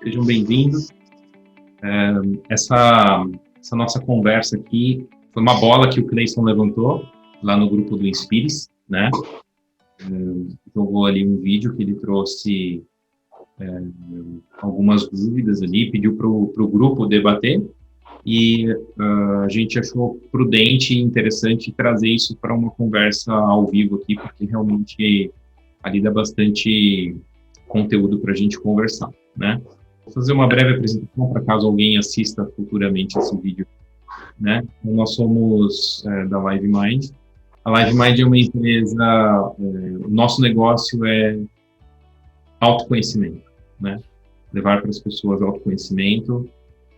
Sejam bem-vindos. Essa nossa conversa aqui foi uma bola que o Cleison levantou lá no grupo do Inspires, né? Jogou ali um vídeo que ele trouxe algumas dúvidas ali, pediu para o grupo debater e a gente achou prudente e interessante trazer isso para uma conversa ao vivo aqui, porque realmente ali dá bastante conteúdo para a gente conversar, né? Vou fazer uma breve apresentação para caso alguém assista futuramente esse vídeo, né? Nós somos da LiveMind. A LiveMind é uma empresa, o nosso negócio é autoconhecimento, né? Levar para as pessoas autoconhecimento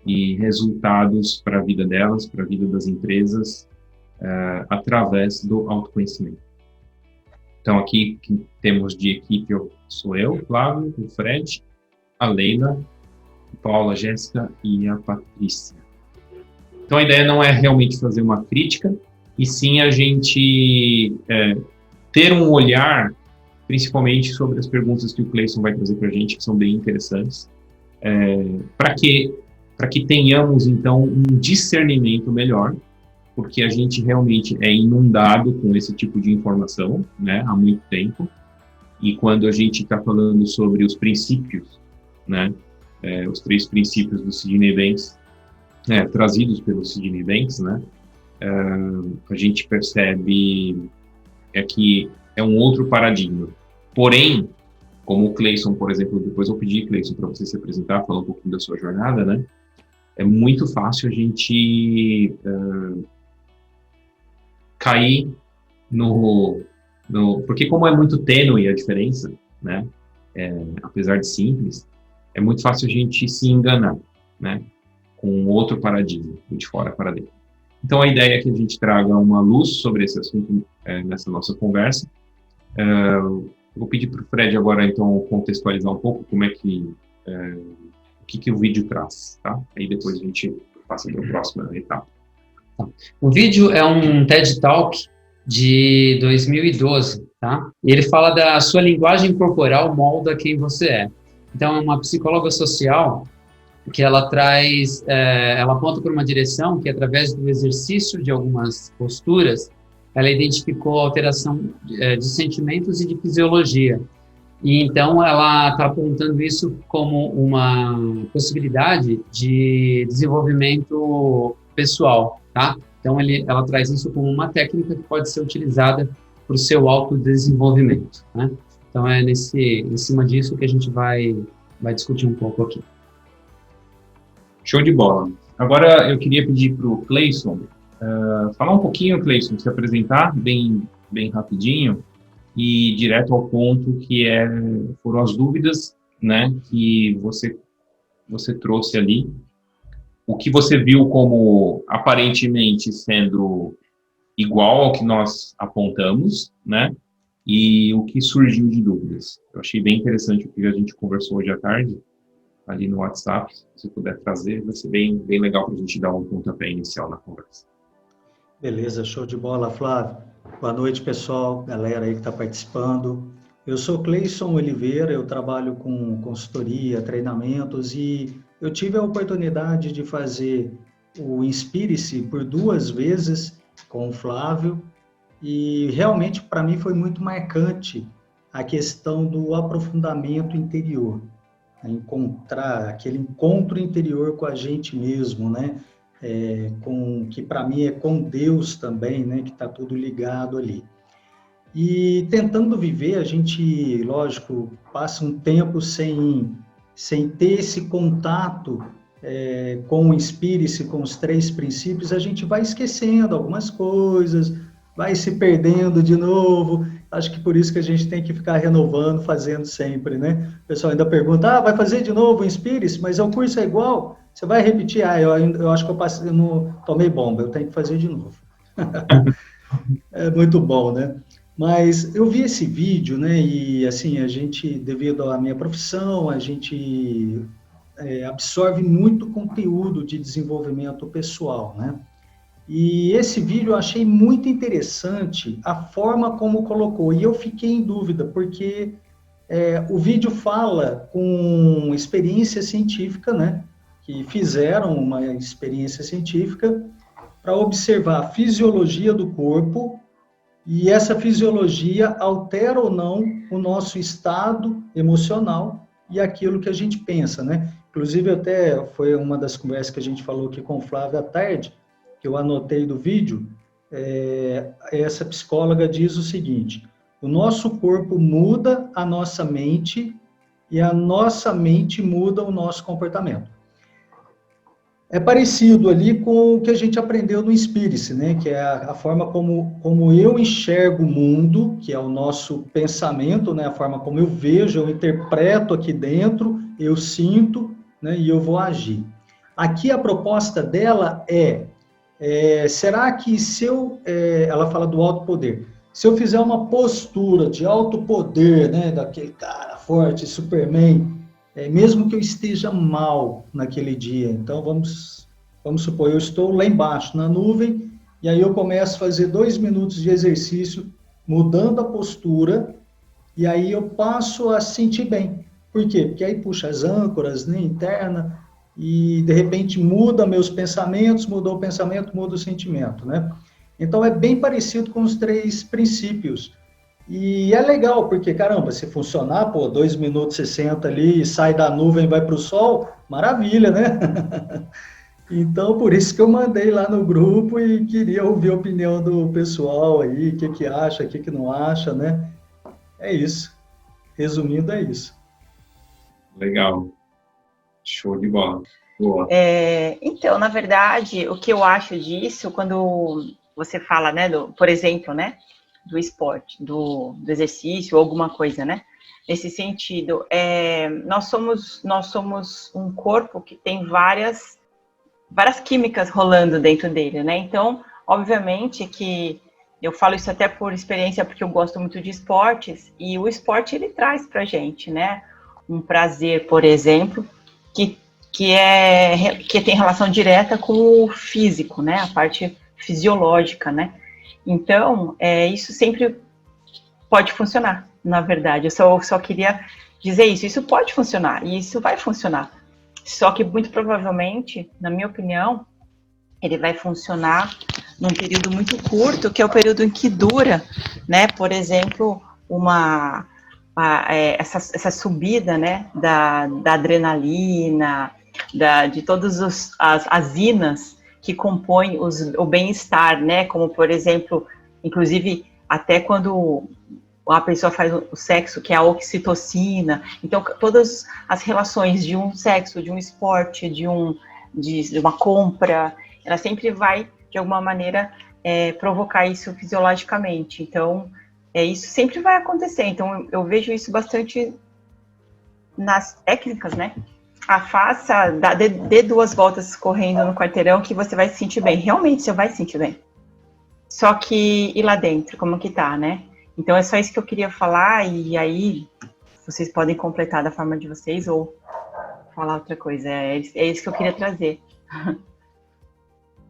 e resultados para a vida delas, para a vida das empresas, através do autoconhecimento. Então, aqui que temos de equipe sou eu, Flávio, o Fred, a Leila, a Paula, a Jéssica e a Patrícia. Então, a ideia não é realmente fazer uma crítica, e sim a gente ter um olhar, principalmente sobre as perguntas que o Cleison vai trazer para a gente, que são bem interessantes, para que tenhamos, então, um discernimento melhor, porque a gente realmente é inundado com esse tipo de informação, né, há muito tempo, e quando a gente está falando sobre os princípios, né, os 3 princípios do Sydney Banks, trazidos pelo Sydney Banks, né, a gente percebe que é um outro paradigma. Porém, como o Cleison, por exemplo, depois eu pedi, Cleison, para você se apresentar, falar um pouquinho da sua jornada, né, é muito fácil a gente cair porque como é muito tênue a diferença, né, apesar de simples, é muito fácil a gente se enganar, né, com outro paradigma, de fora para dentro. Então a ideia é que a gente traga uma luz sobre esse assunto nessa nossa conversa. Vou pedir para o Fred agora, então, contextualizar um pouco como é que o que o vídeo traz, tá? Aí depois a gente passa para a próxima etapa. O vídeo é um TED Talk de 2012, tá? E ele fala da sua linguagem corporal molda quem você é. Então, é uma psicóloga social que ela traz, ela aponta por uma direção que, através do exercício de algumas posturas, ela identificou a alteração de sentimentos e de fisiologia. E então ela está apontando isso como uma possibilidade de desenvolvimento pessoal, tá? Então ela traz isso como uma técnica que pode ser utilizada para o seu autodesenvolvimento, né? Então é em cima disso que a gente vai discutir um pouco aqui. Show de bola. Agora eu queria pedir para o Cleison falar um pouquinho, Cleison, se apresentar bem rapidinho e direto ao ponto, que foram as dúvidas, né, que você trouxe ali, o que você viu como aparentemente sendo igual ao que nós apontamos, né, e o que surgiu de dúvidas. Eu achei bem interessante o que a gente conversou hoje à tarde, ali no WhatsApp. Se puder trazer, vai ser bem legal para a gente dar um pontapé inicial na conversa. Beleza, show de bola, Flávio. Boa noite, pessoal, galera aí que está participando. Eu sou Cleison Oliveira, eu trabalho com consultoria, treinamentos, e eu tive a oportunidade de fazer o Inspire-se por 2 vezes com o Flávio, e realmente para mim foi muito marcante a questão do aprofundamento interior, encontrar aquele encontro interior com a gente mesmo, né? Que para mim é com Deus também, né, que está tudo ligado ali. E tentando viver, a gente, lógico, passa um tempo sem ter esse contato com o Inspire-se, com os 3 princípios, a gente vai esquecendo algumas coisas, vai se perdendo de novo. Acho que por isso que a gente tem que ficar renovando, fazendo sempre, né? O pessoal ainda pergunta, vai fazer de novo o Inspire-se, mas o curso é igual? Você vai repetir? Eu acho que eu não tomei bomba, eu tenho que fazer de novo. É muito bom, né? Mas eu vi esse vídeo, né? E assim, a gente, devido à minha profissão, a gente absorve muito conteúdo de desenvolvimento pessoal, né? E esse vídeo eu achei muito interessante a forma como colocou. E eu fiquei em dúvida, porque O vídeo fala com experiência científica, né? Que fizeram uma experiência científica para observar a fisiologia do corpo, e essa fisiologia altera ou não o nosso estado emocional e aquilo que a gente pensa, né? Inclusive, até foi uma das conversas que a gente falou aqui com o Flávio à tarde, que eu anotei do vídeo. Essa psicóloga diz o seguinte: o nosso corpo muda a nossa mente e a nossa mente muda o nosso comportamento. É parecido ali com o que a gente aprendeu no Inspire-se, né? Que é a forma como eu enxergo o mundo, que é o nosso pensamento, né? A forma como eu vejo, eu interpreto aqui dentro, eu sinto, né? E eu vou agir. Aqui a proposta dela será que ela fala do alto poder, se eu fizer uma postura de alto poder, né? Daquele cara forte, Superman, mesmo que eu esteja mal naquele dia, então vamos supor, eu estou lá embaixo, na nuvem, e aí eu começo a fazer 2 minutos de exercício, mudando a postura, e aí eu passo a sentir bem. Por quê? Porque aí puxa as âncoras, né, interna, e de repente muda meus pensamentos, mudou o pensamento, muda o sentimento, né? Então é bem parecido com os 3 princípios. E é legal, porque, caramba, se funcionar, 2 minutos você senta ali, sai da nuvem e vai para o sol, maravilha, né? Então, por isso que eu mandei lá no grupo e queria ouvir a opinião do pessoal aí, o que acha, o que não acha, né? É isso. Resumindo, é isso. Legal. Show de bola. Boa. Então, na verdade, o que eu acho disso, quando você fala, né, por exemplo, né, do esporte, do exercício, ou alguma coisa, né? Nesse sentido, nós somos um corpo que tem várias químicas rolando dentro dele, né? Então, obviamente que eu falo isso até por experiência, porque eu gosto muito de esportes, e o esporte, ele traz pra gente, né? Um prazer, por exemplo, que tem relação direta com o físico, né? A parte fisiológica, né? Então, isso sempre pode funcionar, na verdade. Eu só queria dizer isso. Isso pode funcionar, e isso vai funcionar. Só que, muito provavelmente, na minha opinião, ele vai funcionar num período muito curto, que é o período em que dura, né? Por exemplo, essa subida, né? Da adrenalina, de todas as inas que compõem o bem-estar, né? Como, por exemplo, inclusive, até quando a pessoa faz o sexo, que é a oxitocina. Então, todas as relações de um sexo, de um esporte, de uma compra, ela sempre vai, de alguma maneira, provocar isso fisiologicamente. Então, isso sempre vai acontecer. Então, eu vejo isso bastante nas técnicas, né? Dê 2 voltas correndo no quarteirão que você vai se sentir bem. Realmente, você vai se sentir bem. Só que, e lá dentro, como que tá, né? Então, é só isso que eu queria falar, e aí vocês podem completar da forma de vocês ou falar outra coisa. É isso que eu queria trazer.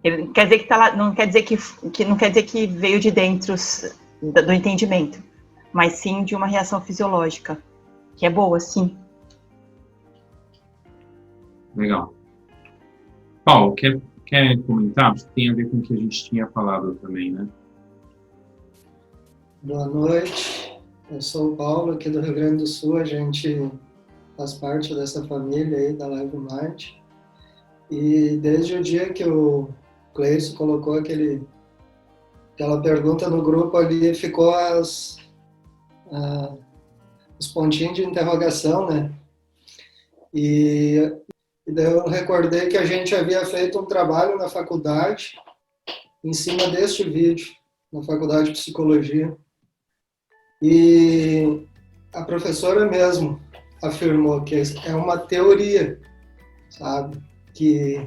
Ele quer dizer que tá lá, não quer dizer que veio de dentro do entendimento, mas sim de uma reação fisiológica, que é boa, sim. Legal. Paulo, quer comentar? Tem a ver com o que a gente tinha falado também, né? Boa noite, eu sou o Paulo, aqui do Rio Grande do Sul. A gente faz parte dessa família aí da Live Mind, e desde o dia que o Cleison colocou aquela pergunta no grupo ali, ficou os pontinhos de interrogação, né? E daí eu recordei que a gente havia feito um trabalho na faculdade em cima deste vídeo, na faculdade de psicologia. E a professora mesmo afirmou que é uma teoria, sabe? Que,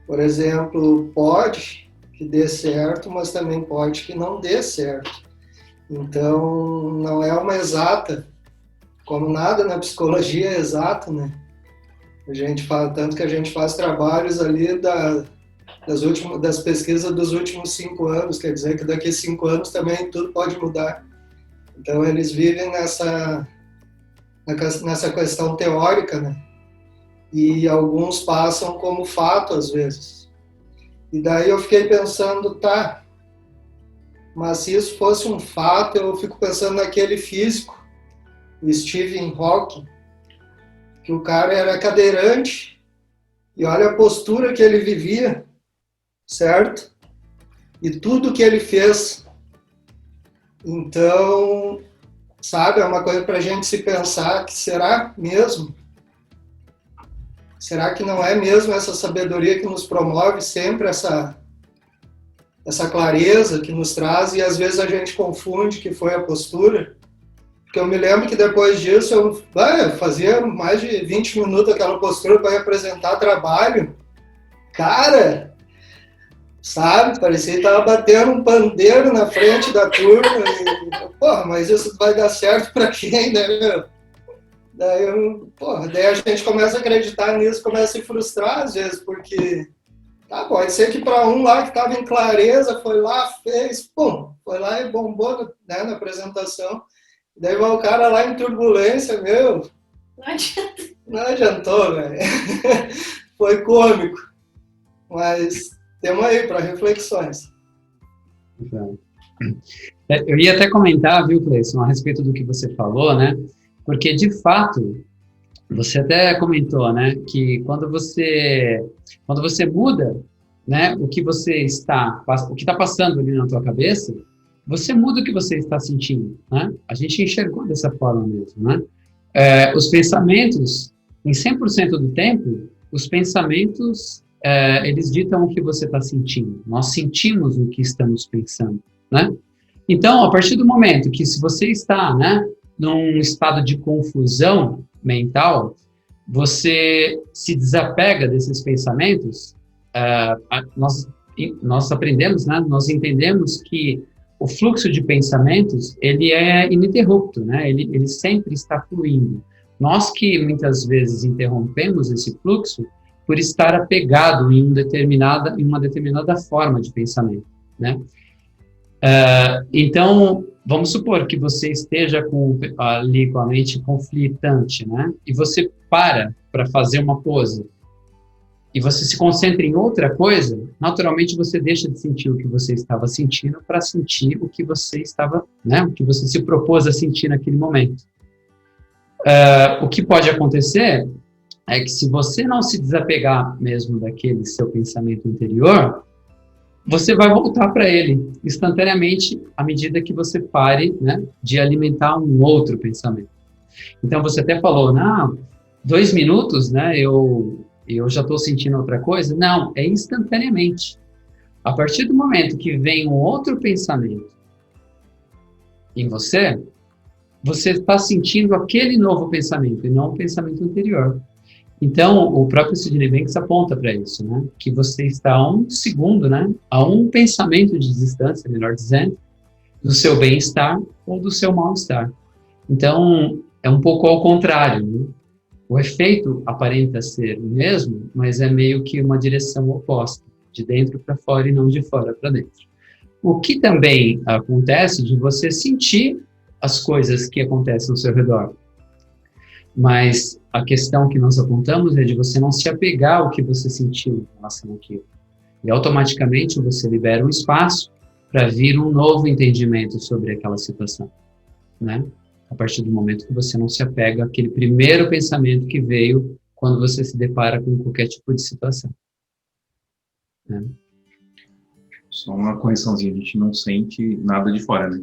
por exemplo, pode que dê certo, mas também pode que não dê certo. Então, não é uma exata, como nada na psicologia é exato, né? Tanto que a gente faz trabalhos ali das pesquisas dos últimos 5 anos, quer dizer que daqui a 5 anos também tudo pode mudar. Então, eles vivem nessa questão teórica, né? E alguns passam como fato às vezes. E daí eu fiquei pensando, tá, mas se isso fosse um fato, eu fico pensando naquele físico, o Stephen Hawking, que o cara era cadeirante, e olha a postura que ele vivia, certo? E tudo que ele fez. Então, sabe, é uma coisa para a gente se pensar que será mesmo? Será que não é mesmo essa sabedoria que nos promove sempre essa clareza que nos traz, e às vezes a gente confunde que foi a postura? Porque eu me lembro que depois disso eu fazia mais de 20 minutos aquela postura para apresentar trabalho. Cara, sabe, parecia que estava batendo um pandeiro na frente da turma. E, porra, mas isso vai dar certo para quem, né, meu? Daí a gente começa a acreditar nisso, começa a se frustrar às vezes, porque pode ser que para um lá que estava em clareza, foi lá, fez, foi lá e bombou, né, na apresentação. Daí vai o cara lá em turbulência, meu. Não adiantou, velho. Foi cômico. Mas temos aí para reflexões. Eu ia até comentar, viu, Cleison, a respeito do que você falou, né? Porque, de fato, você até comentou, né, que quando você muda, né, o que está passando ali na tua cabeça, você muda o que você está sentindo, né? A gente enxergou dessa forma mesmo, né? Os pensamentos, em 100% do tempo, os pensamentos, eles ditam o que você está sentindo. Nós sentimos o que estamos pensando, né? Então, a partir do momento que se você está, né, num estado de confusão mental, você se desapega desses pensamentos, nós aprendemos, né, nós entendemos que o fluxo de pensamentos, ele é ininterrupto, né, ele sempre está fluindo. Nós que muitas vezes interrompemos esse fluxo por estar apegado em uma determinada forma de pensamento, né. Então, vamos supor que você esteja ali com a mente conflitante, né? E você para fazer uma pose e você se concentra em outra coisa, naturalmente você deixa de sentir o que você estava sentindo para sentir o que você estava, né? O que você se propôs a sentir naquele momento. O que pode acontecer é que se você não se desapegar mesmo daquele seu pensamento anterior, você vai voltar para ele instantaneamente à medida que você pare, né, de alimentar um outro pensamento. Então, você até falou, 2 minutos, né, eu já estou sentindo outra coisa. Não, é instantaneamente. A partir do momento que vem um outro pensamento em você está sentindo aquele novo pensamento e não o pensamento anterior. Então, o próprio Sidney Banks aponta para isso, né? Que você está a 1 segundo, né? A 1 pensamento de distância, melhor dizendo, do seu bem-estar ou do seu mal-estar. Então, é um pouco ao contrário, né? O efeito aparenta ser o mesmo, mas é meio que uma direção oposta, de dentro para fora e não de fora para dentro. O que também acontece de você sentir as coisas que acontecem ao seu redor. Mas a questão que nós apontamos é de você não se apegar ao que você sentiu em relação àquilo. E automaticamente você libera um espaço para vir um novo entendimento sobre aquela situação, né? A partir do momento que você não se apega àquele primeiro pensamento que veio quando você se depara com qualquer tipo de situação. Né? Só uma correçãozinha, a gente não sente nada de fora, né?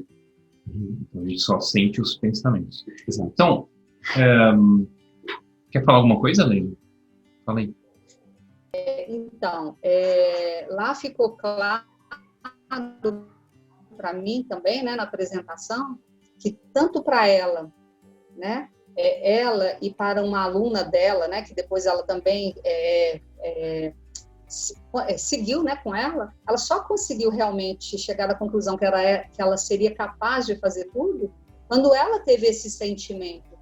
Então, a gente só sente os pensamentos. Exato. Então, quer falar alguma coisa, Leila? Fala aí. Então, lá ficou claro para mim também, né, na apresentação, que tanto para ela, né, ela e para uma aluna dela, né, que depois ela também seguiu, né, com ela só conseguiu realmente chegar à conclusão que ela seria capaz de fazer tudo quando ela teve esse sentimento.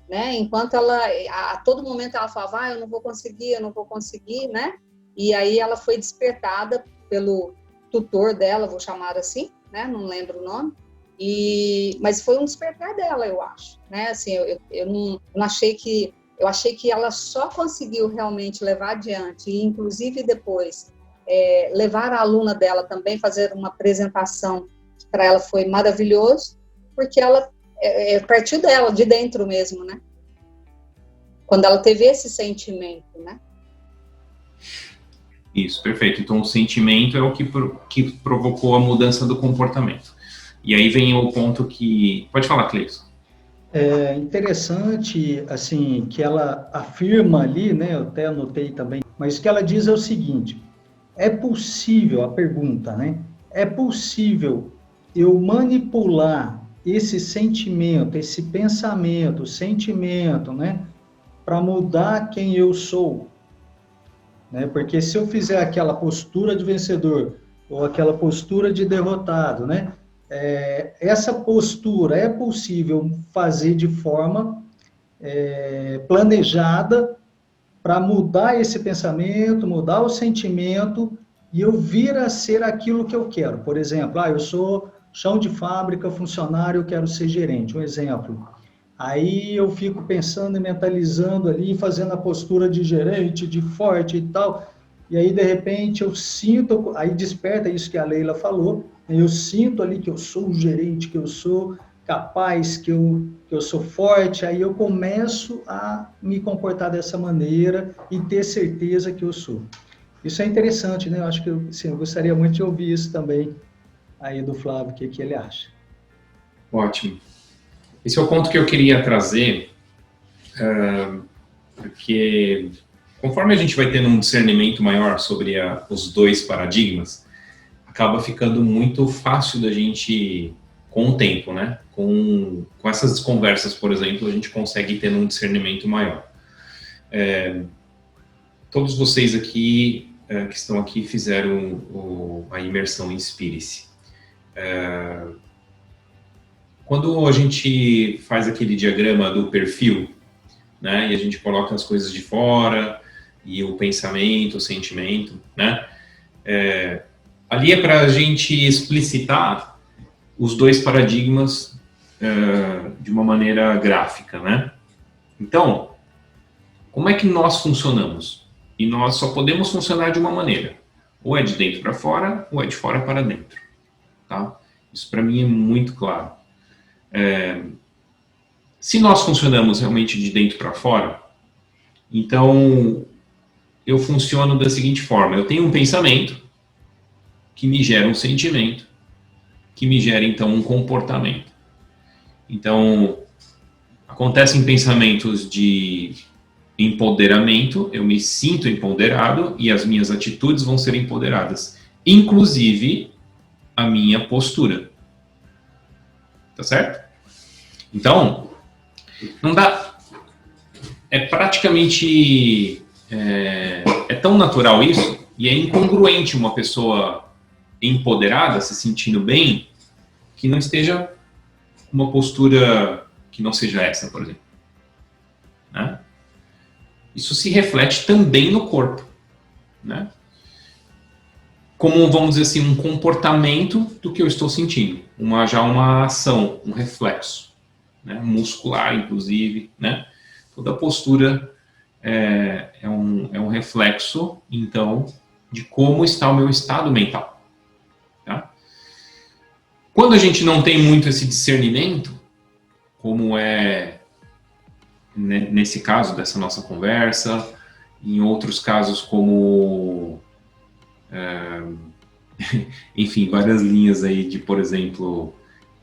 Né? Enquanto a todo momento ela falava, eu não vou conseguir, né? E aí ela foi despertada pelo tutor dela, vou chamar assim, né? Não lembro o nome. Mas foi um despertar dela, eu acho, né? Assim, eu não achei que... Eu achei que ela só conseguiu realmente levar adiante, e inclusive depois levar a aluna dela também, fazer uma apresentação que para ela foi maravilhoso, porque ela partiu dela, de dentro mesmo, né? Quando ela teve esse sentimento, né? Isso, perfeito. Então, o sentimento é o que provocou a mudança do comportamento. E aí vem o ponto que... Pode falar, Cleison. É interessante, assim, que ela afirma ali, né, eu até anotei também, mas o que ela diz é o seguinte: é possível, a pergunta, né, é possível eu manipular esse sentimento, esse pensamento, sentimento, né, para mudar quem eu sou, né, porque se eu fizer aquela postura de vencedor ou aquela postura de derrotado, né, essa postura é possível fazer de forma planejada para mudar esse pensamento, mudar o sentimento e eu vir a ser aquilo que eu quero. Por exemplo, eu sou chão de fábrica, funcionário, eu quero ser gerente, um exemplo. Aí eu fico pensando e mentalizando ali, fazendo a postura de gerente, de forte e tal, e aí de repente eu sinto, aí desperta isso que a Leila falou, eu sinto ali que eu sou um gerente, que eu sou capaz, que eu sou forte, aí eu começo a me comportar dessa maneira e ter certeza que eu sou. Isso é interessante, né? Eu acho que eu gostaria muito de ouvir isso também aí do Flávio, o que ele acha. Ótimo. Esse é o ponto que eu queria trazer, porque conforme a gente vai tendo um discernimento maior sobre os dois paradigmas, acaba ficando muito fácil da gente, com o tempo, né? Com essas conversas, por exemplo, a gente consegue ter um discernimento maior. Todos vocês aqui, que estão aqui, fizeram a imersão em Inspire-se. Quando a gente faz aquele diagrama do perfil, né? E a gente coloca as coisas de fora, e o pensamento, o sentimento, né? Ali é para a gente explicitar os dois paradigmas de uma maneira gráfica, né? Então, como é que nós funcionamos? E nós só podemos funcionar de uma maneira. Ou é de dentro para fora, ou é de fora para dentro. Tá? Isso para mim é muito claro. Se nós funcionamos realmente de dentro para fora, então eu funciono da seguinte forma: eu tenho um pensamento que me gera um sentimento, que me gera então um comportamento. Então, acontecem pensamentos de empoderamento, eu me sinto empoderado e as minhas atitudes vão ser empoderadas, inclusive a minha postura. Tá certo? Então, não dá... É praticamente... É tão natural isso, e é incongruente uma pessoa empoderada, se sentindo bem, que não esteja uma postura que não seja essa, por exemplo. Né? Isso se reflete também no corpo, né? Como, vamos dizer assim, um comportamento do que eu estou sentindo, já uma ação, um reflexo, né? Muscular, inclusive, né? Toda postura é um reflexo, então, de como está o meu estado mental. Tá? Quando a gente não tem muito esse discernimento, como é nesse caso dessa nossa conversa, em outros casos como, enfim, várias linhas aí de, por exemplo,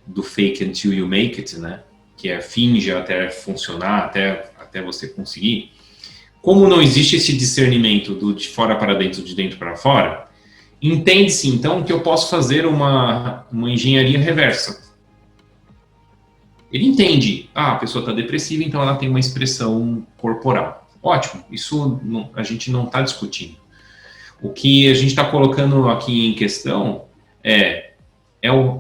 do fake until you make it, né? Que é finge até funcionar, até você conseguir. Como não existe esse discernimento do de fora para dentro, de dentro para fora, entende-se então que eu posso fazer uma engenharia reversa. Ele entende, a pessoa está depressiva, então ela tem uma expressão corporal. Ótimo, isso a gente não está discutindo. O que a gente está colocando aqui em questão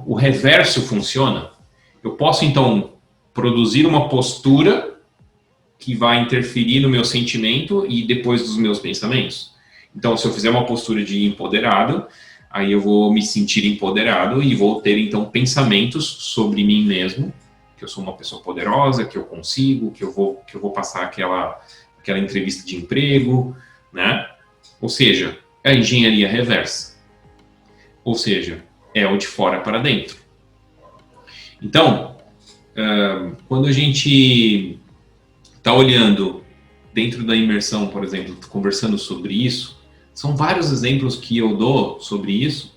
o reverso funciona. Eu posso, então, produzir uma postura que vai interferir no meu sentimento e depois dos meus pensamentos. Então, se eu fizer uma postura de empoderado, aí eu vou me sentir empoderado e vou ter, então, pensamentos sobre mim mesmo, que eu sou uma pessoa poderosa, que eu consigo, que eu vou passar aquela entrevista de emprego, né? Ou seja, é a engenharia reversa. Ou seja, é o de fora para dentro. Então, quando a gente está olhando dentro da imersão, por exemplo, conversando sobre isso, são vários exemplos que eu dou sobre isso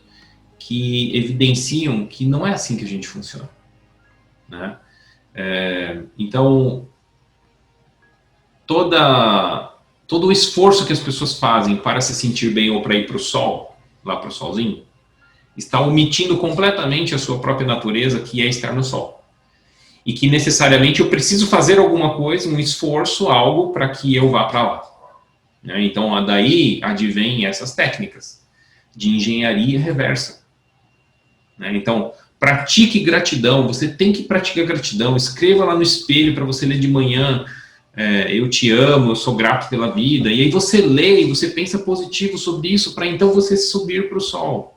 que evidenciam que não é assim que a gente funciona, né? Então, todo o esforço que as pessoas fazem para se sentir bem ou para ir para o sol, lá para o solzinho, está omitindo completamente a sua própria natureza, que é estar no sol. E que necessariamente eu preciso fazer alguma coisa, um esforço, algo para que eu vá para lá. Né? Então, daí advém essas técnicas de engenharia reversa. Né? Então, pratique gratidão, você tem que praticar gratidão, escreva lá no espelho para você ler de manhã, eu te amo, eu sou grato pela vida, e aí você lê e você pensa positivo sobre isso, para então você subir para o sol,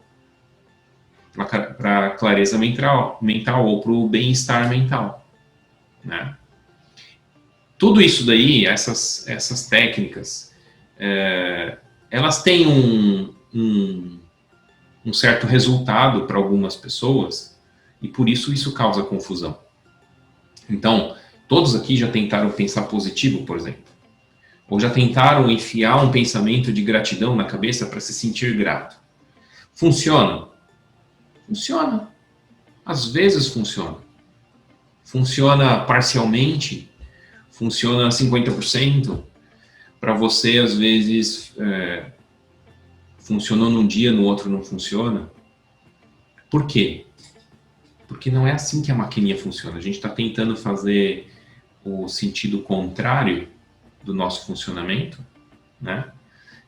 para a clareza mental ou para o bem-estar mental. Né? Tudo isso daí, essas técnicas, elas têm um certo resultado para algumas pessoas, e por isso causa confusão. Então, todos aqui já tentaram pensar positivo, por exemplo. Ou já tentaram enfiar um pensamento de gratidão na cabeça para se sentir grato. Funciona? Funciona. Às vezes funciona. Funciona parcialmente. Funciona 50%. Para você, às vezes, funcionou num dia, no outro não funciona. Por quê? Porque não é assim que a maquininha funciona. A gente está tentando fazer o sentido contrário do nosso funcionamento, né?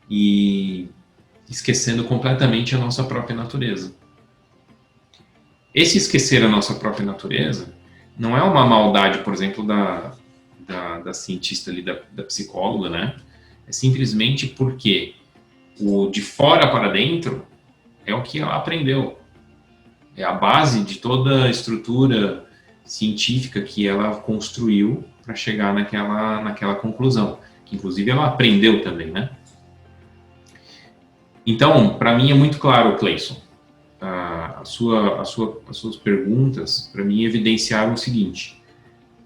E esquecendo completamente a nossa própria natureza. Esse esquecer a nossa própria natureza não é uma maldade, por exemplo, da cientista ali, da psicóloga, né? É simplesmente porque o de fora para dentro é o que ela aprendeu. É a base de toda a estrutura científica que ela construiu para chegar naquela conclusão. Que, inclusive, ela aprendeu também, né? Então, para mim é muito claro, Cleison. As suas perguntas, para mim, evidenciaram o seguinte.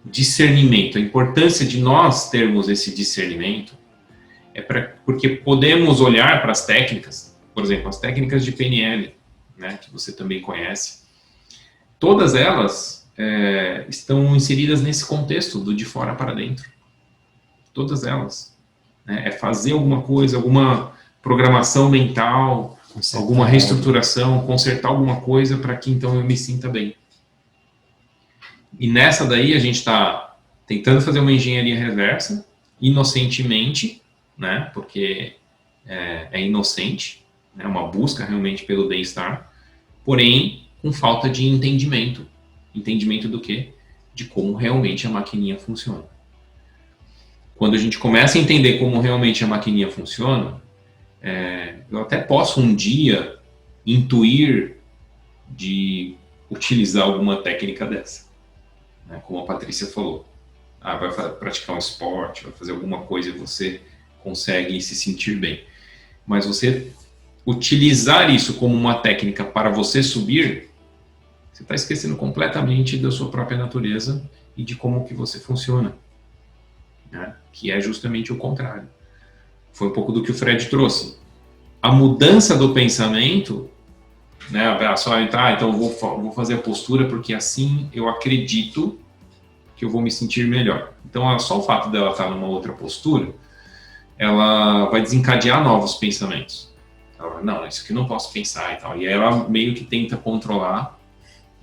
Discernimento. A importância de nós termos esse discernimento porque podemos olhar para as técnicas, por exemplo, as técnicas de PNL, né, que você também conhece, todas elas estão inseridas nesse contexto do de fora para dentro. Todas elas. Né? É fazer alguma coisa, alguma programação mental, alguma reestruturação, consertar alguma coisa para que então eu me sinta bem. E nessa daí a gente está tentando fazer uma engenharia reversa, inocentemente, né, porque é inocente, é uma busca realmente pelo bem-estar, porém com falta de entendimento. Entendimento do quê? De como realmente a maquininha funciona. Quando a gente começa a entender como realmente a maquininha funciona, eu até posso um dia intuir de utilizar alguma técnica dessa. Né? Como a Patrícia falou. Vai praticar um esporte, vai fazer alguma coisa e você consegue se sentir bem. Mas você utilizar isso como uma técnica para você subir, você está esquecendo completamente da sua própria natureza e de como que você funciona. Né? Que é justamente o contrário. Foi um pouco do que o Fred trouxe. A mudança do pensamento, né, só entrar, então eu vou fazer a postura porque assim eu acredito que eu vou me sentir melhor. Então, só o fato dela estar numa outra postura, ela vai desencadear novos pensamentos. Ela, não, isso aqui eu não posso pensar e tal. E aí ela meio que tenta controlar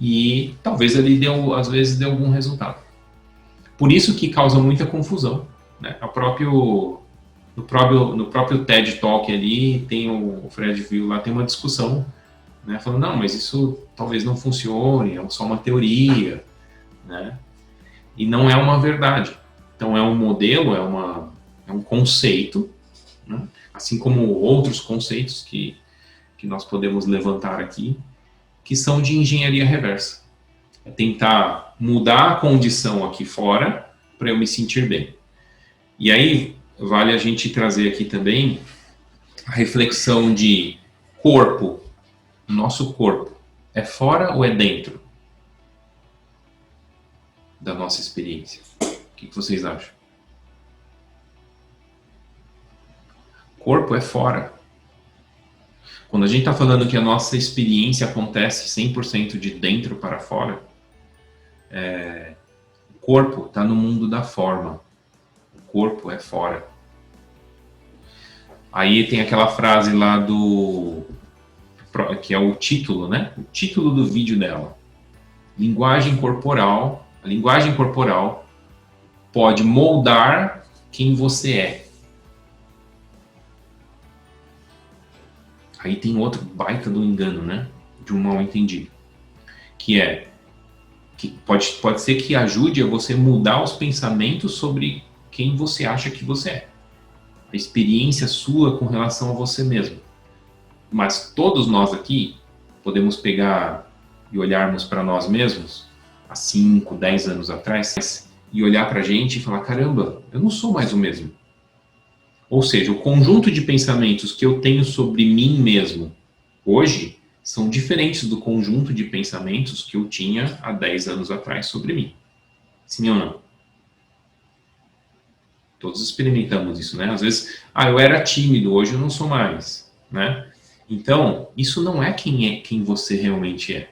e talvez ali às vezes dê algum resultado. Por isso que causa muita confusão. Né? No próprio TED Talk ali, tem o Fred viu lá, tem uma discussão, né? Falando, não, mas isso talvez não funcione, é só uma teoria, né? E não é uma verdade. Então é um modelo, é um conceito, né? Assim como outros conceitos que que nós podemos levantar aqui, que são de engenharia reversa. É tentar mudar a condição aqui fora para eu me sentir bem. E aí, vale a gente trazer aqui também a reflexão de corpo. Nosso corpo é fora ou é dentro da nossa experiência? O que vocês acham? Corpo é fora. Quando a gente está falando que a nossa experiência acontece 100% de dentro para fora, o corpo está no mundo da forma. O corpo é fora. Aí tem aquela frase lá que é o título, né? O título do vídeo dela. Linguagem corporal. A linguagem corporal pode moldar quem você é. Aí tem outro baita do engano, né? De um mal entendido. Que pode ser que ajude a você mudar os pensamentos sobre quem você acha que você é. A experiência sua com relação a você mesmo. Mas todos nós aqui podemos pegar e olharmos para nós mesmos há 5, 10 anos atrás e olhar para a gente e falar, caramba, eu não sou mais o mesmo. Ou seja, o conjunto de pensamentos que eu tenho sobre mim mesmo hoje são diferentes do conjunto de pensamentos que eu tinha há 10 anos atrás sobre mim. Sim ou não? Todos experimentamos isso, né? Às vezes, eu era tímido, hoje eu não sou mais, né? Então, isso não é quem você realmente é.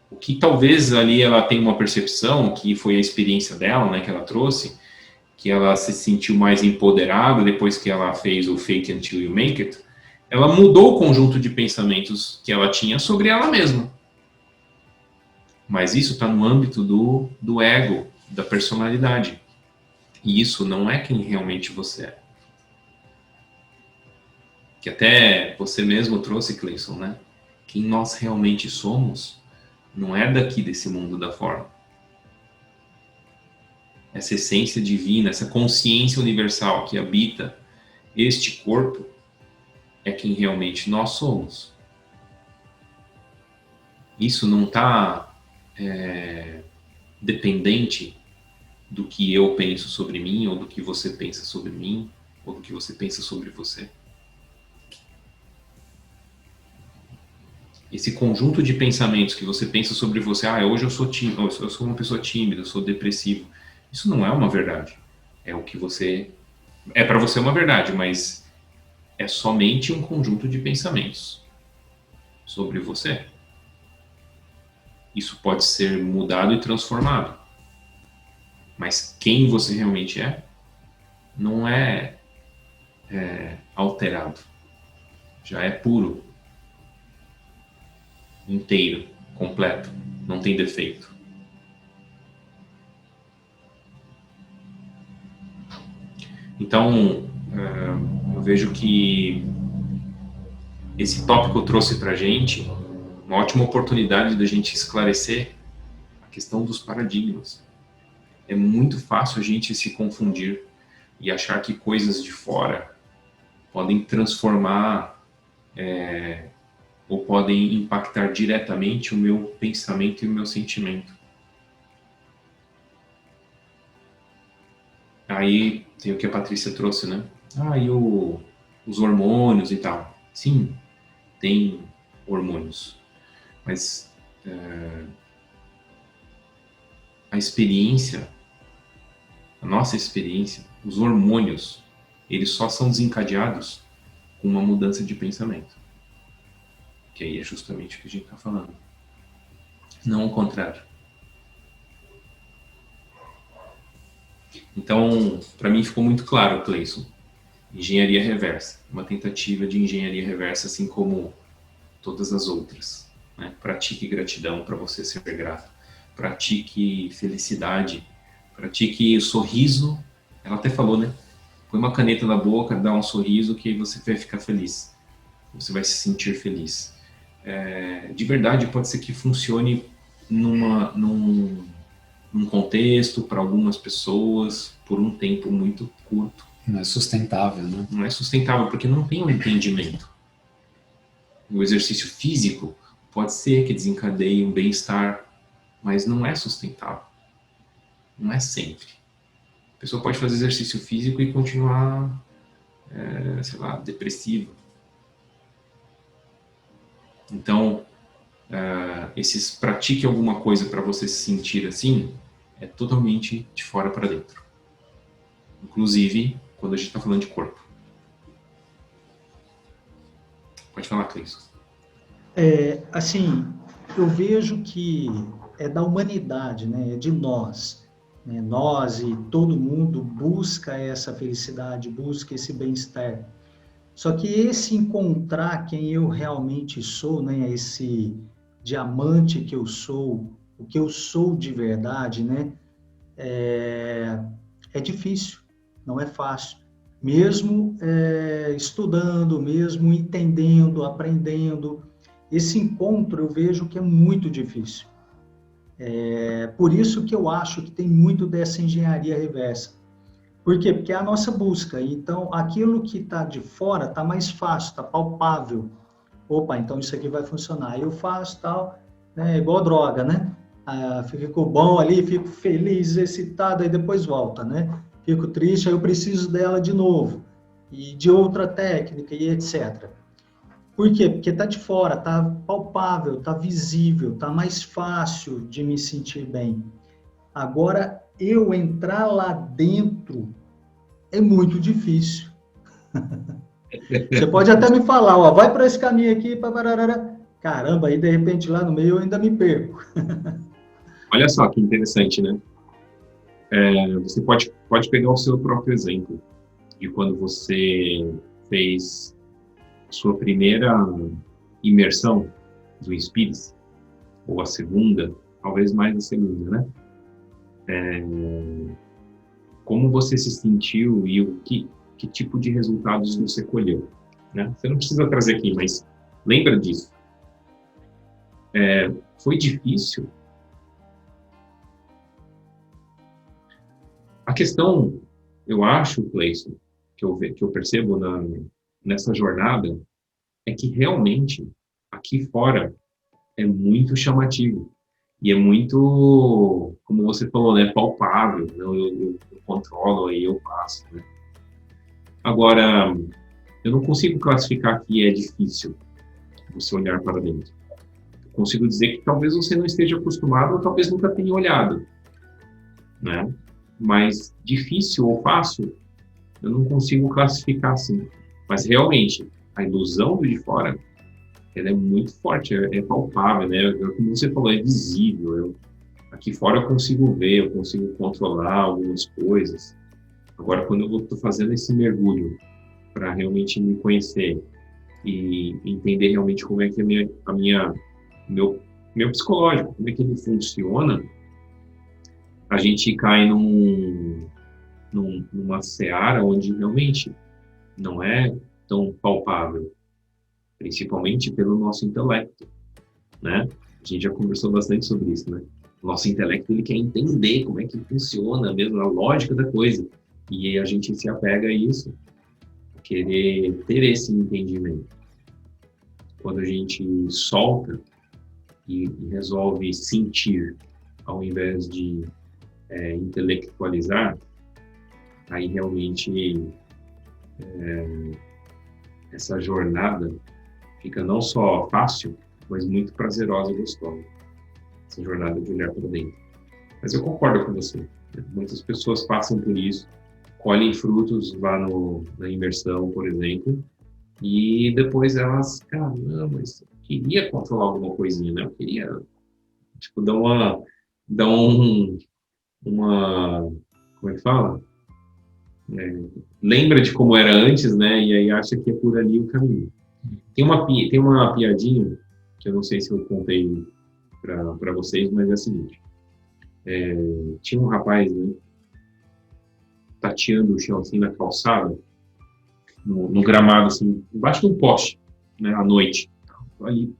O que talvez ali ela tenha uma percepção, que foi a experiência dela, né, que ela trouxe, que ela se sentiu mais empoderada depois que ela fez o Fake Until You Make It, ela mudou o conjunto de pensamentos que ela tinha sobre ela mesma. Mas isso está no âmbito do ego, da personalidade. E isso não é quem realmente você é. Que até você mesmo trouxe, Cleison, né? Quem nós realmente somos não é daqui desse mundo da forma. Essa essência divina, essa consciência universal que habita este corpo é quem realmente nós somos. Isso não está dependente do que eu penso sobre mim, ou do que você pensa sobre mim, ou do que você pensa sobre você. Esse conjunto de pensamentos que você pensa sobre você, hoje eu sou tímido, eu sou uma pessoa tímida, eu sou depressivo. Isso não é uma verdade. É o que você... É para você uma verdade, mas é somente um conjunto de pensamentos sobre você. Isso pode ser mudado e transformado. Mas quem você realmente é, não é alterado. Já é puro. Inteiro, completo. Não tem defeito. Então, eu vejo que esse tópico trouxe para a gente uma ótima oportunidade da gente esclarecer a questão dos paradigmas. É muito fácil a gente se confundir e achar que coisas de fora podem transformar ou podem impactar diretamente o meu pensamento e o meu sentimento. Aí tem o que a Patrícia trouxe, né? E os hormônios e tal. Sim, tem hormônios. Mas a experiência, a nossa experiência, os hormônios, eles só são desencadeados com uma mudança de pensamento. Que aí é justamente o que a gente está falando. Não o contrário. Então, para mim ficou muito claro, Cleison. Engenharia reversa. Uma tentativa de engenharia reversa, assim como todas as outras. Né? Pratique gratidão para você ser grato. Pratique felicidade. Pratique sorriso. Ela até falou, né? Põe uma caneta na boca, dá um sorriso que aí você vai ficar feliz. Você vai se sentir feliz. De verdade, pode ser que funcione num contexto, para algumas pessoas, por um tempo muito curto. Não é sustentável, né? Não é sustentável, porque não tem um entendimento. O exercício físico pode ser que desencadeie um bem-estar, mas não é sustentável. Não é sempre. A pessoa pode fazer exercício físico e continuar, sei lá, depressiva. Então, esses pratique alguma coisa para você se sentir assim, é totalmente de fora para dentro. Inclusive, quando a gente está falando de corpo. Pode falar, Cleison. Assim, eu vejo que é da humanidade, né? É de nós. Né? Nós e todo mundo busca essa felicidade, busca esse bem-estar. Só que esse encontrar quem eu realmente sou, né? Esse diamante que eu sou, o que eu sou de verdade, né? É difícil, não é fácil. Mesmo estudando, mesmo entendendo, aprendendo, esse encontro eu vejo que é muito difícil. Por isso que eu acho que tem muito dessa engenharia reversa. Por quê? Porque é a nossa busca. Então, aquilo que está de fora está mais fácil, está palpável. Opa, então isso aqui vai funcionar. Eu faço tal, né? Igual droga, né? Fico bom ali, fico feliz, excitado, aí depois volta, né? Fico triste, aí eu preciso dela de novo. E de outra técnica e etc. Por quê? Porque está de fora, está palpável, está visível, está mais fácil de me sentir bem. Agora, eu entrar lá dentro é muito difícil. Você pode até me falar, ó, vai para esse caminho aqui, pararara. Caramba, aí de repente lá no meio eu ainda me perco. Olha só que interessante, né? Você pode pegar o seu próprio exemplo de quando você fez sua primeira imersão do Inspire-se, ou a segunda, talvez mais a segunda, né? Como você se sentiu e que tipo de resultados você colheu, né? Você não precisa trazer aqui, mas lembra disso. Foi difícil? A questão, eu acho, Cleison, que eu percebo nessa jornada, é que realmente, aqui fora, é muito chamativo. E é muito, como você falou, né, palpável. Eu controlo, aí eu faço. Né? Agora, eu não consigo classificar que é difícil você olhar para dentro. Eu consigo dizer que talvez você não esteja acostumado ou talvez nunca tenha olhado. Né? Mas difícil ou fácil, eu não consigo classificar assim. Mas realmente, a ilusão do de fora, ela é muito forte, é palpável, né? Como você falou, é visível. Aqui fora eu consigo ver, eu consigo controlar algumas coisas. Agora, quando eu estou fazendo esse mergulho para realmente me conhecer e entender realmente como é que meu psicológico, como é que ele funciona, a gente cai numa seara onde realmente não é tão palpável, principalmente pelo nosso intelecto, né? A gente já conversou bastante sobre isso, né? O nosso intelecto, ele quer entender como é que funciona mesmo a lógica da coisa, e a gente se apega a isso, a querer ter esse entendimento. Quando a gente solta e resolve sentir, ao invés de intelectualizar, aí realmente essa jornada fica não só fácil, mas muito prazerosa e gostosa. Essa jornada de olhar para dentro. Mas eu concordo com você. Muitas pessoas passam por isso, colhem frutos lá na imersão, por exemplo, e depois elas, caramba, mas eu queria controlar alguma coisinha, né? Eu queria, tipo, dar uma, como é que fala? Lembra de como era antes, né? E aí acha que é por ali o caminho. Tem uma piadinha, que eu não sei se eu contei para vocês, mas é a seguinte. Tinha um rapaz, né, tateando o chão assim na calçada, no gramado, assim, embaixo de um poste, né, à noite. Ali,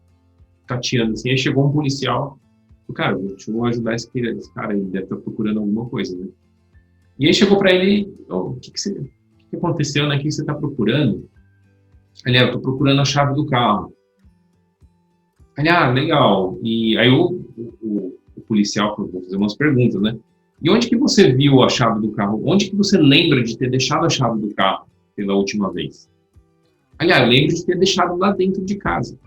tateando assim, aí chegou um policial, cara, deixa eu ajudar esse cara, ele deve estar procurando alguma coisa, né? E aí chegou para ele, o que aconteceu, né? O que você está procurando? Ele, eu estou procurando a chave do carro. Legal. E aí o policial falou, vou fazer umas perguntas, né? E onde que você viu a chave do carro? Onde que você lembra de ter deixado a chave do carro pela última vez? Eu lembro de ter deixado lá dentro de casa.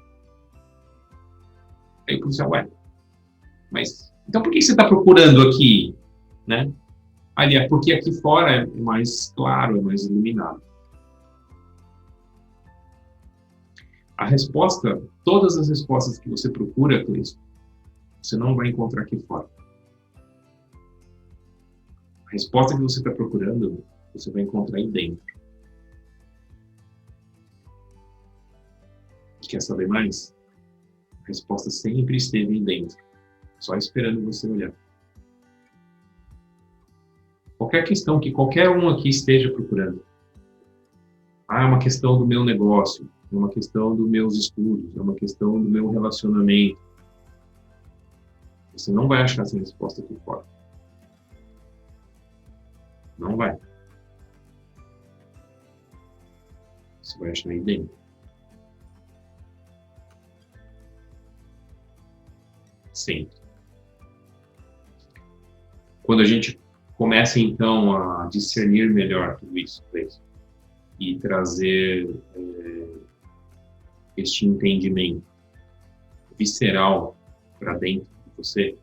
Aí o policial, mas então por que você está procurando aqui, né? Porque aqui fora é mais claro, é mais iluminado. A resposta, todas as respostas que você procura, Cleison, você não vai encontrar aqui fora. A resposta que você está procurando, você vai encontrar aí dentro. Quer saber mais? A resposta sempre esteve aí dentro, só esperando você olhar. Qualquer questão que qualquer um aqui esteja procurando. É uma questão do meu negócio, é uma questão dos meus estudos, é uma questão do meu relacionamento. Você não vai achar essa resposta aqui fora. Não vai. Você vai achar aí dentro. Sempre. Quando a gente começa, então, a discernir melhor tudo isso, e trazer este entendimento visceral para dentro de você,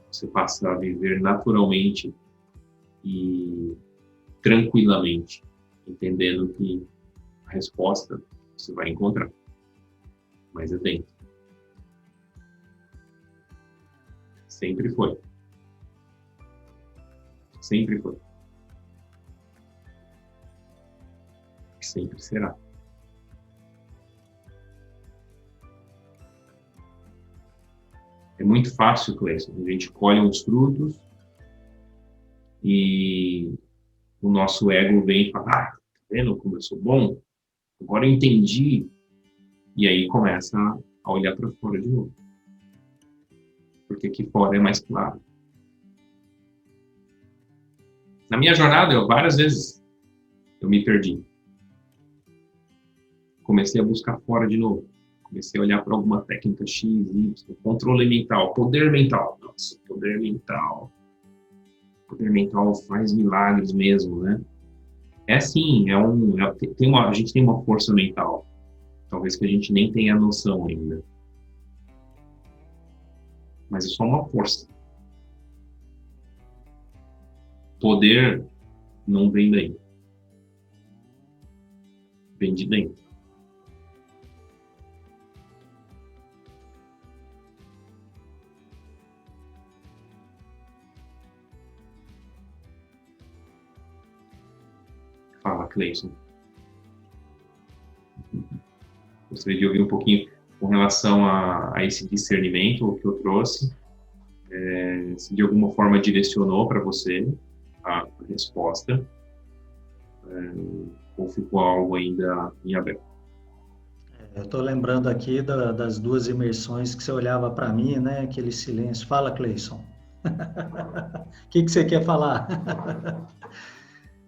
você passa a viver naturalmente e tranquilamente, entendendo que a resposta você vai encontrar, mas é dentro. Sempre foi. Sempre foi. Sempre será. É muito fácil, Cleison. A gente colhe uns frutos e o nosso ego vem e fala, tá vendo como eu sou bom? Agora eu entendi. E aí começa a olhar para fora de novo. Porque aqui fora é mais claro. Na minha jornada, várias vezes eu me perdi. Comecei a buscar fora de novo. Comecei a olhar para alguma técnica X, Y, controle mental, poder mental. Nossa, poder mental. Poder mental faz milagres mesmo, né? É assim, a gente tem uma força mental. Talvez que a gente nem tenha noção ainda. Mas é só uma força. Poder não vem daí. Vem de dentro. Fala, Cleison. Gostaria de ouvir um pouquinho com relação a esse discernimento que eu trouxe. Se de alguma forma direcionou para você a resposta, ou ficou algo ainda em aberto? Eu estou lembrando aqui das duas imersões que você olhava para mim, né? Aquele silêncio. Fala, Cleison. O que você quer falar?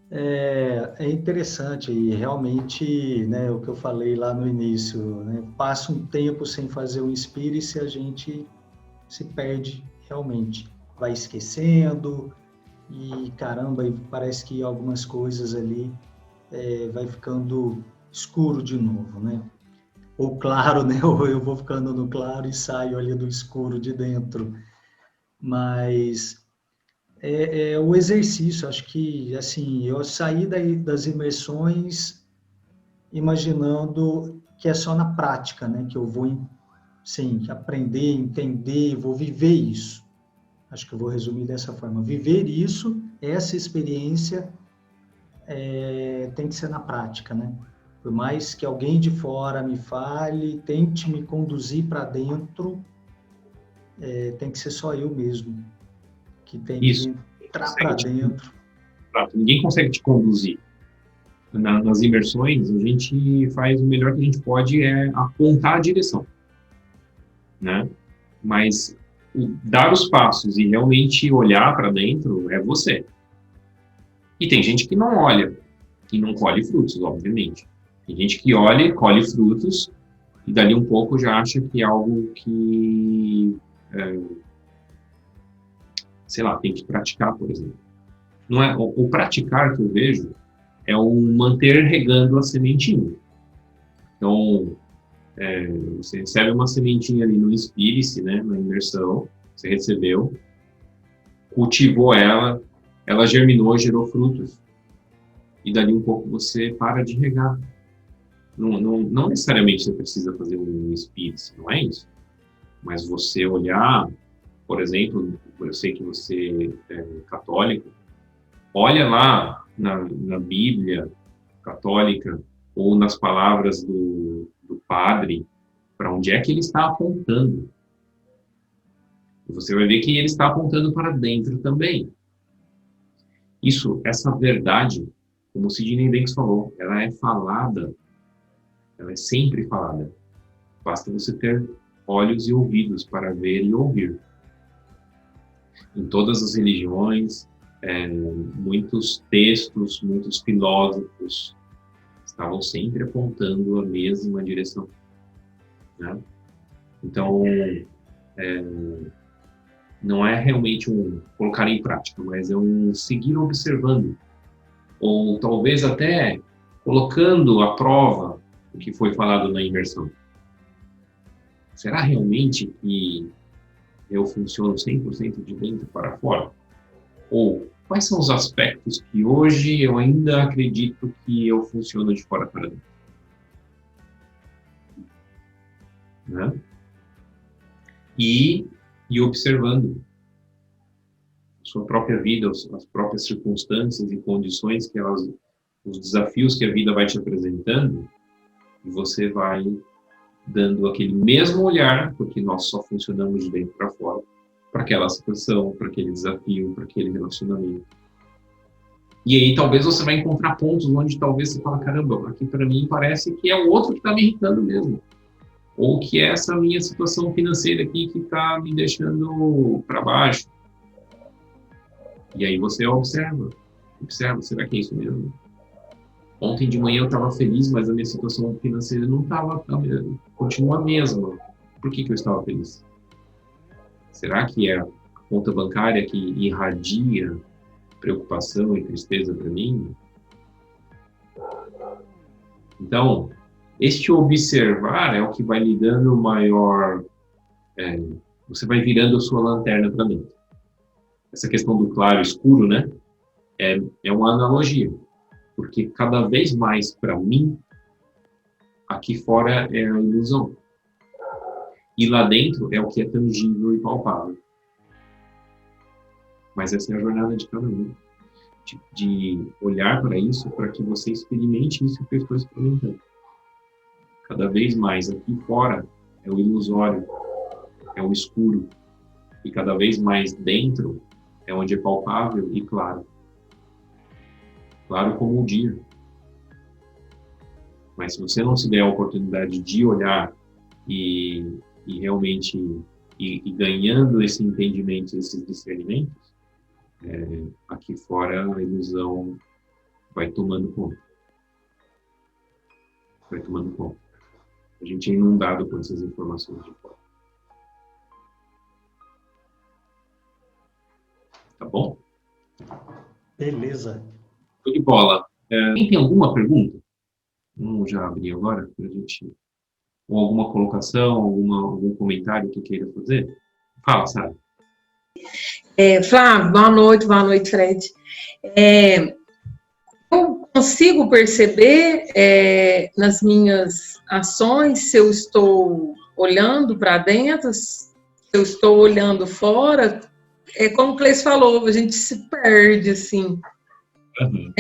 É interessante e realmente, né, o que eu falei lá no início, né, passa um tempo sem fazer o Inspire-se, a gente se perde realmente, vai esquecendo e caramba, parece que algumas coisas ali vai ficando escuro de novo, né? Ou claro, né? Ou eu vou ficando no claro e saio ali do escuro de dentro, mas o exercício, acho que, assim, eu saí das imersões imaginando que é só na prática, né, que eu vou, sim, aprender, entender, vou viver isso. Acho que eu vou resumir dessa forma. Viver isso, essa experiência, tem que ser na prática, né? Por mais que alguém de fora me fale, tente me conduzir para dentro, tem que ser só eu mesmo que tem que entrar para dentro. Ninguém consegue te conduzir. Nas imersões, a gente faz o melhor que a gente pode apontar a direção, né? Mas dar os passos e realmente olhar para dentro é você. E tem gente que não olha e não colhe frutos, obviamente. Tem gente que olha e colhe frutos e dali um pouco já acha que é algo que, sei lá, tem que praticar, por exemplo. Não é, o praticar que eu vejo é o manter regando a sementinha. Então, você recebe uma sementinha ali no Inspire-se, né, na imersão, você recebeu, cultivou ela, ela germinou, gerou frutos, e dali um pouco você para de regar. Não necessariamente você precisa fazer um Inspire-se, não é isso. Mas você olhar, por exemplo, eu sei que você é católico, olha lá na Bíblia católica ou nas palavras do padre, para onde é que ele está apontando. E você vai ver que ele está apontando para dentro também. Essa verdade, como o Sidney Banks falou, ela é falada, ela é sempre falada. Basta você ter olhos e ouvidos para ver e ouvir. Em todas as religiões, muitos textos, muitos filósofos estavam sempre apontando a mesma direção, né? Então, não é realmente um colocar em prática, mas é um seguir observando, ou talvez até colocando à prova o que foi falado na imersão. Será realmente que eu funciono 100% de dentro para fora? Ou quais são os aspectos que hoje eu ainda acredito que eu funciono de fora para dentro? Né? E observando a sua própria vida, as próprias circunstâncias e condições os desafios que a vida vai te apresentando, e você vai dando aquele mesmo olhar, porque nós só funcionamos de dentro para fora, para aquela situação, para aquele desafio, para aquele relacionamento. E aí talvez você vai encontrar pontos onde talvez você fala, caramba, aqui para mim parece que é o outro que está me irritando mesmo. Ou que é essa minha situação financeira aqui que está me deixando para baixo. E aí você observa, será que é isso mesmo? Ontem de manhã eu estava feliz, mas a minha situação financeira não estava, continua a mesma. Por que eu estava feliz? Será que é a conta bancária que irradia preocupação e tristeza para mim? Então, este observar é o que vai lhe dando maior... você vai virando a sua lanterna para dentro. Essa questão do claro e escuro, né? É uma analogia. Porque cada vez mais, para mim, aqui fora é a ilusão. E lá dentro é o que é tangível e palpável. Mas essa é a jornada de cada um. De olhar para isso, para que você experimente isso que eu estou experimentando. Cada vez mais aqui fora é o ilusório, é o escuro. E cada vez mais dentro é onde é palpável e claro. Claro como o dia. Mas se você não se der a oportunidade de olhar e realmente ir ganhando esse entendimento, esses discernimentos, aqui fora a ilusão vai tomando conta. Vai tomando conta. A gente é inundado com essas informações de fora. Tá bom? Beleza. Show de bola. Quem tem alguma pergunta? Vamos já abrir agora para a gente... Ou alguma colocação, algum comentário que queira fazer? Fala, Sara. Flávio, boa noite, Fred. Eu consigo perceber nas minhas ações se eu estou olhando para dentro, se eu estou olhando fora. Como o Cleiton falou, a gente se perde, assim. Uhum.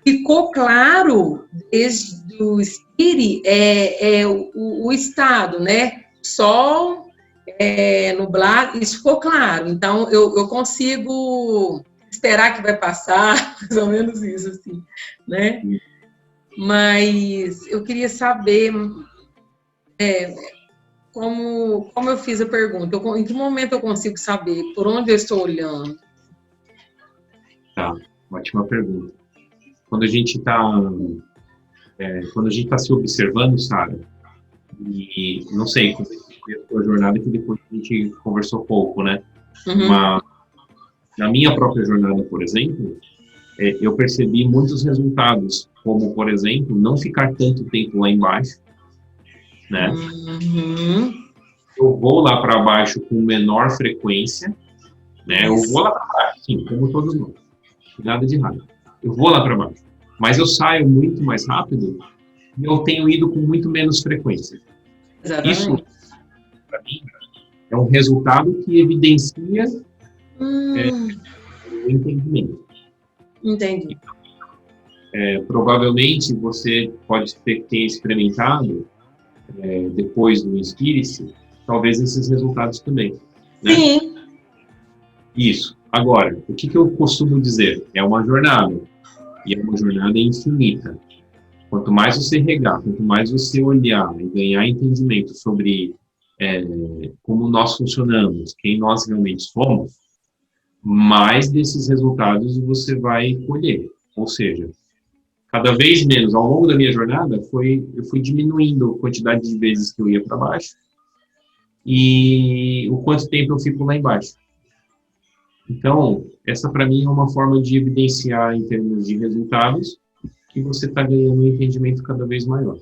Ficou claro desde o Inspire o estado, né? Sol, nublado, isso ficou claro. Então, eu consigo esperar que vai passar, mais ou menos isso, assim, né? Mas eu queria saber como eu fiz a pergunta, em que momento eu consigo saber por onde eu estou olhando? Tá, ótima pergunta. Quando a gente está se observando, Sara, E não sei como foi a sua jornada, que depois a gente conversou pouco, né? Uhum. Mas na minha própria jornada, por exemplo, eu percebi muitos resultados, como, por exemplo, não ficar tanto tempo lá embaixo, né? Uhum. Eu vou lá para baixo com menor frequência, né? Eu vou lá para baixo, sim, como todos nós. Nada de errado. Eu vou lá para baixo. Mas eu saio muito mais rápido e eu tenho ido com muito menos frequência. Exatamente. Isso, para mim, é um resultado que evidencia o entendimento. Entendi. Provavelmente você pode ter experimentado, depois do Inspire-se, talvez esses resultados também. Né? Sim. Isso. Agora, o que eu costumo dizer? É uma jornada. E é uma jornada infinita. Quanto mais você regar, quanto mais você olhar e ganhar entendimento sobre como nós funcionamos, quem nós realmente somos, mais desses resultados você vai colher. Ou seja, cada vez menos, ao longo da minha jornada, eu fui diminuindo a quantidade de vezes que eu ia para baixo e o quanto tempo eu fico lá embaixo. Então, essa para mim é uma forma de evidenciar em termos de resultados que você está ganhando um entendimento cada vez maior.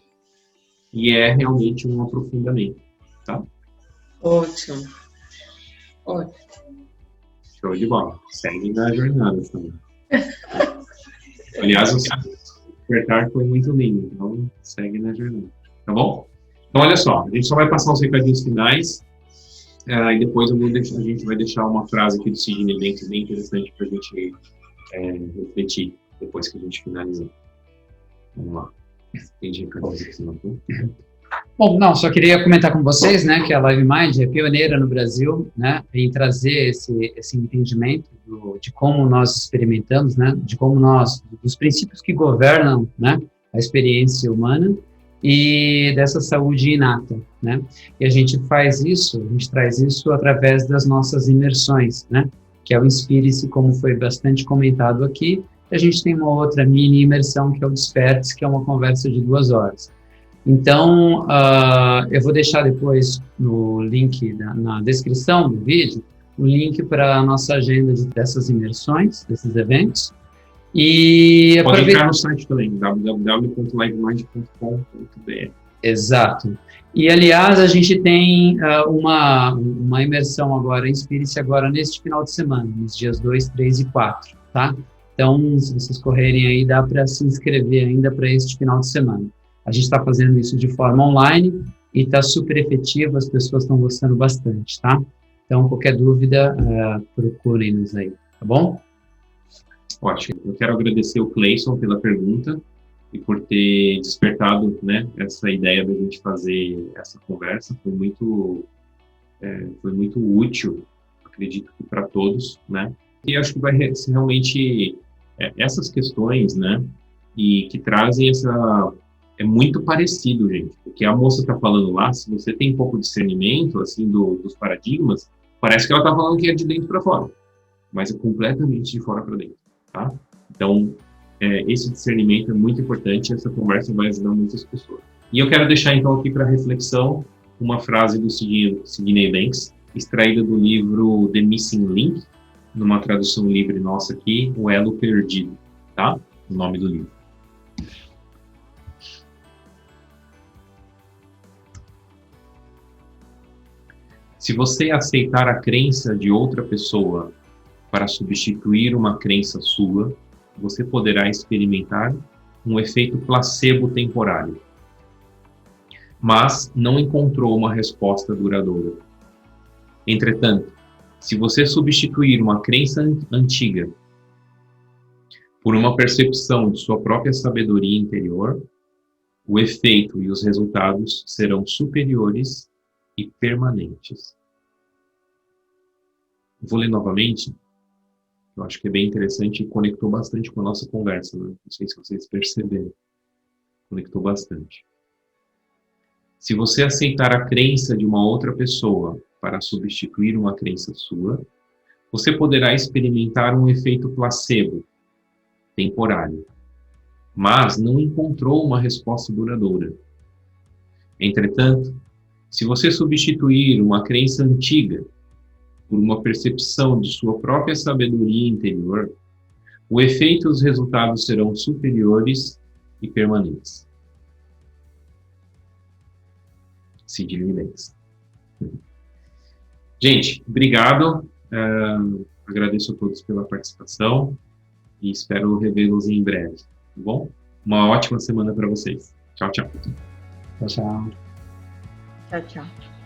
E é realmente um aprofundamento, tá? Ótimo. Ótimo. Show de bola. Segue na jornada também. Aliás, o despertar foi muito lindo, então segue na jornada. Tá bom? Então, olha só, a gente só vai passar os recadinhos finais e depois a gente vai deixar uma frase aqui do Sidney Banks bem interessante para a gente refletir depois que a gente finalizar. Vamos lá. Tem recadinhos aqui, não? Bom, não, só queria comentar com vocês, né, que a Live Mind é pioneira no Brasil, né, em trazer esse entendimento de como nós experimentamos, né, de como dos princípios que governam, né, a experiência humana e dessa saúde inata, né, e a gente traz isso através das nossas imersões, né, que é o Inspire-se, como foi bastante comentado aqui. A gente tem uma outra mini imersão, que é o Desperte-se, que é uma conversa de 2 horas. Então, eu vou deixar depois no link, na descrição do vídeo, o link para a nossa agenda dessas imersões, desses eventos. E pode entrar no site também, www.livemind.com.br. Exato. E, aliás, a gente tem uma imersão agora, Inspire-se agora neste final de semana, nos dias 2, 3 e 4, tá? Então, se vocês correrem aí, dá para se inscrever ainda para este final de semana. A gente está fazendo isso de forma online e está super efetivo, as pessoas estão gostando bastante, tá? Então, qualquer dúvida, procurem-nos aí, tá bom? Ótimo. Eu quero agradecer o Cleison pela pergunta e por ter despertado, né, essa ideia da gente fazer essa conversa. Foi muito útil, acredito que para todos, né? E acho que vai ser realmente essas questões, né, e que trazem essa... É muito parecido, gente, porque a moça está falando lá, se você tem um pouco de discernimento, assim, dos paradigmas, parece que ela está falando que é de dentro para fora, mas é completamente de fora para dentro, tá? Então, esse discernimento é muito importante, essa conversa vai ajudar muitas pessoas. E eu quero deixar, então, aqui para reflexão, uma frase do Sidney Banks, extraída do livro The Missing Link, numa tradução livre nossa aqui, O Elo Perdido, tá? O nome do livro. Se você aceitar a crença de outra pessoa para substituir uma crença sua, você poderá experimentar um efeito placebo temporário, mas não encontrou uma resposta duradoura. Entretanto, se você substituir uma crença antiga por uma percepção de sua própria sabedoria interior, o efeito e os resultados serão superiores e permanentes. Vou ler novamente, eu acho que é bem interessante e conectou bastante com a nossa conversa, né? Não sei se vocês perceberam, conectou bastante. Se você aceitar a crença de uma outra pessoa para substituir uma crença sua, você poderá experimentar um efeito placebo temporário, mas não encontrou uma resposta duradoura. Entretanto, se você substituir uma crença antiga por uma percepção de sua própria sabedoria interior, o efeito e os resultados serão superiores e permanentes. Sidney Banks. Gente, obrigado. Agradeço a todos pela participação e espero revê-los em breve, tá bom? Uma ótima semana para vocês. Tchau, tchau. Tchau, tchau. Tchau, tchau.